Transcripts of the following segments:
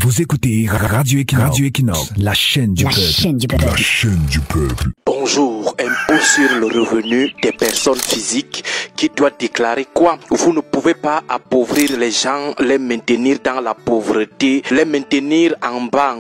Vous écoutez Radio Equinox, la chaîne du peuple. La chaîne du peuple. Bonjour, impôt sur le revenu des personnes physiques qui doit déclarer quoi? Vous ne pouvez pas appauvrir les gens, les maintenir dans la pauvreté, les maintenir en bas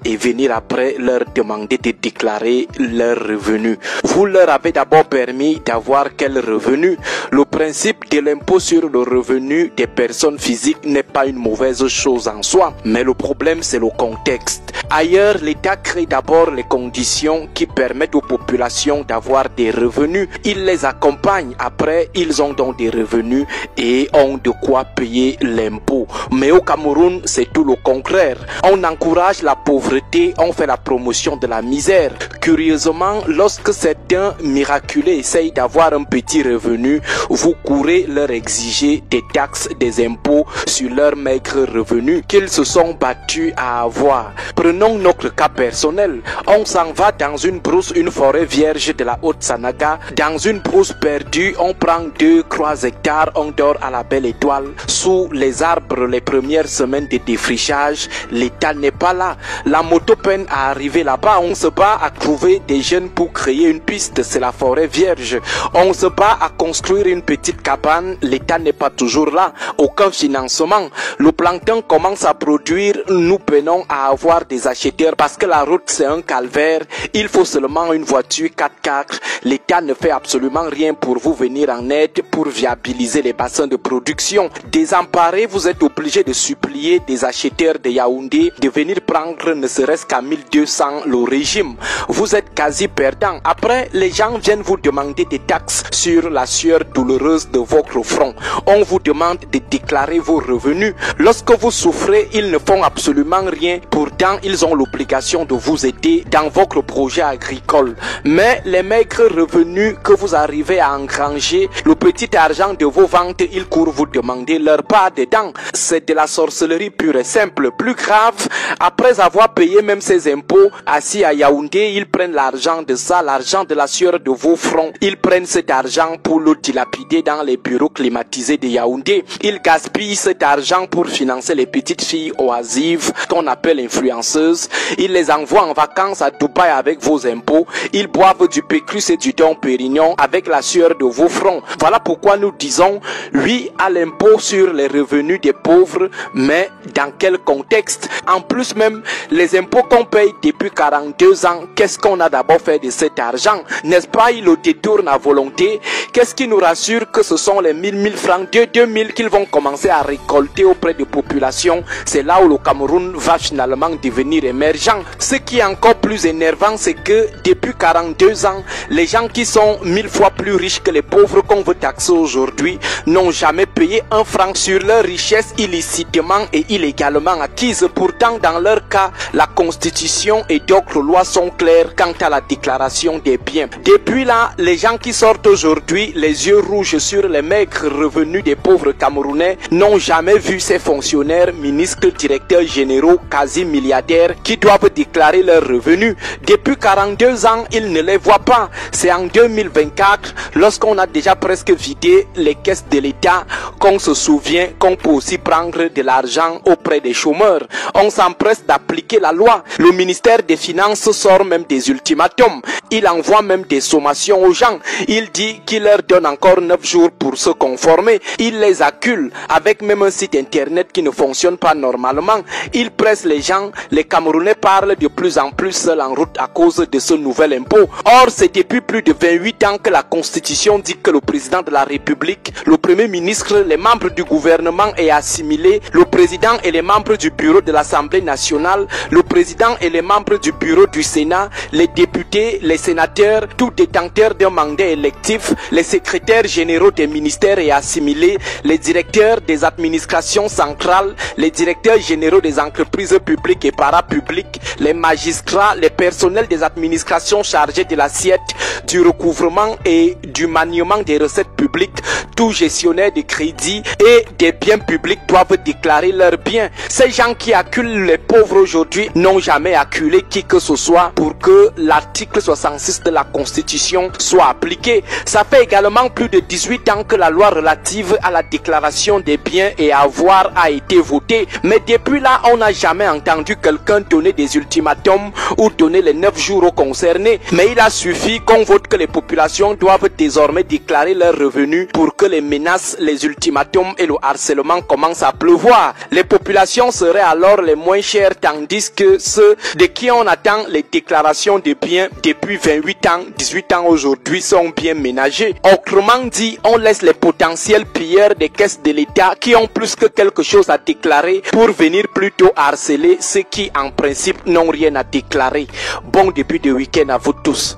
et venir après leur demander de déclarer leurs revenus. Vous leur avez d'abord permis d'avoir quel revenu? Le principe de l'impôt sur le revenu des personnes physiques n'est pas une mauvaise chose en soi, mais le problème c'est le contexte. Ailleurs, l'État crée d'abord les conditions qui permettent aux populations d'avoir des revenus. Il les accompagne. Après, ils ont donc des revenus et ont de quoi payer l'impôt. Mais au Cameroun, c'est tout le contraire. On encourage la pauvreté, on fait la promotion de la misère. Curieusement, lorsque certains miraculés essayent d'avoir un petit revenu, vous courez leur exiger des taxes, des impôts sur leurs maigres revenus qu'ils se sont battus à avoir. Prenons notre cas personnel. On s'en va dans une brousse, une forêt vierge de la Haute-Sanaga. Dans une brousse perdue, on prend 2-3 hectares, on dort à la belle étoile. Sous les arbres, les premières semaines de défrichage, l'État n'est pas là. La moto peine à arriver là-bas. On se bat à trouver des jeunes pour créer une piste, c'est la forêt vierge. On se bat à construire une petite cabane, l'État n'est pas toujours là. Aucun financement. Le plancton commence à produire, nous peinons à avoir des acheteurs parce que la route c'est un calvaire. Il faut seulement une voiture 4x4. L'État ne fait absolument rien pour vous venir en aide pour viabiliser les bassins de production. Désemparés, vous êtes obligé de supplier des acheteurs de Yaoundé de venir prendre ne serait-ce qu'à 1200 le régime. Vous êtes quasi perdant. Après, les gens viennent vous demander des taxes sur la sueur douloureuse de votre front. On vous demande de déclarer vos revenus. Lorsque vous souffrez, ils ne font absolument rien. Pourtant, ils ont l'obligation de vous aider dans votre projet agricole. Mais les maigres revenus que vous arrivez à engranger, le petit argent de vos ventes, ils courent vous demander leur part dedans. C'est de la sorcellerie pure et simple. Plus grave, après avoir payé même ces impôts, assis à Yaoundé, ils prennent l'argent de ça, l'argent de la sueur de vos fronts. Ils prennent cet argent pour le dilapider dans les bureaux climatisés de Yaoundé. Ils gaspillent cet argent pour financer les petites filles oisives qu'on appelle influenceuses. Ils les envoient en vacances à Dubaï avec vos impôts. Ils boivent du Pécrus et du Dom Pérignon avec la sueur de vos fronts. Voilà pourquoi nous disons oui à l'impôt sur les revenus des pauvres, mais dans quel contexte? En plus même, les impôts qu'on paye depuis 42 ans, qu'est-ce qu'on a d'abord fait de cet argent? N'est-ce pas, ils le détournent à volonté? Qu'est-ce qui nous rassure que ce sont les 1000 francs, 2000 qu'ils vont commencer à récolter auprès des populations? C'est là où le Cameroun va finalement devenir émergent. Ce qui est encore plus énervant, c'est que depuis 42 ans, les gens qui sont 1000 fois plus riches que les pauvres qu'on veut taxer aujourd'hui n'ont jamais payé un franc sur leur richesse illicitement et illégalement acquise. Pourtant, dans leur cas, la Constitution et d'autres lois sont claires quant à la déclaration des biens. Depuis là, les gens qui sortent aujourd'hui les yeux rouges sur les maigres revenus des pauvres Camerounais n'ont jamais vu ces fonctionnaires, ministres, directeurs généraux, quasi milliardaires qui doivent déclarer leurs revenus. Depuis 42 ans, ils ne les voient pas. C'est en 2024, lorsqu'on a déjà presque vidé les caisses de l'État, qu'on se souvient qu'on peut aussi prendre de l'argent auprès des chômeurs. On s'empresse d'appliquer la loi. Le ministère des Finances sort même des ultimatums. Il envoie même des sommations aux gens. Il dit qu'il leur donne encore 9 jours pour se conformer. Il les accule avec même un site internet qui ne fonctionne pas normalement. Il presse les gens. Les Camerounais parlent de plus en plus seuls en route à cause de ce nouvel impôt. Or, c'est depuis plus de 28 ans que la Constitution dit que le président de la République, le Premier ministre, les membres du gouvernement est assimilé, le président et les membres du bureau de l'Assemblée nationale, le président et les membres du bureau du Sénat, les députés, les sénateurs, tout détenteur d'un mandat électif, les secrétaires généraux des ministères est assimilé, les directeurs des administrations centrales, les directeurs généraux des entreprises publiques et contrats publics, les magistrats, les personnels des administrations chargés de l'assiette, du recouvrement et du maniement des recettes publiques, tout gestionnaire de crédit et des biens publics doivent déclarer leurs biens. Ces gens qui acculent les pauvres aujourd'hui n'ont jamais acculé qui que ce soit pour que l'article 66 de la Constitution soit appliqué. Ça fait également plus de 18 ans que la loi relative à la déclaration des biens et avoirs a été votée. Mais depuis là, on n'a jamais entendu quelqu'un donner des ultimatums ou donner les 9 jours aux concernés. Mais il a suffi qu'on vote que les populations doivent désormais déclarer leurs revenus pour que les menaces, les ultimatums et le harcèlement commencent à pleuvoir. Les populations seraient alors les moins chères, tandis que ceux de qui on attend les déclarations de biens depuis 28 ans, 18 ans aujourd'hui sont bien ménagés. Autrement dit, on laisse les potentiels pilleurs des caisses de l'État qui ont plus que quelque chose à déclarer pour venir plutôt harceler ceux qui en principe n'ont rien à déclarer. Bon début de week-end à vous tous.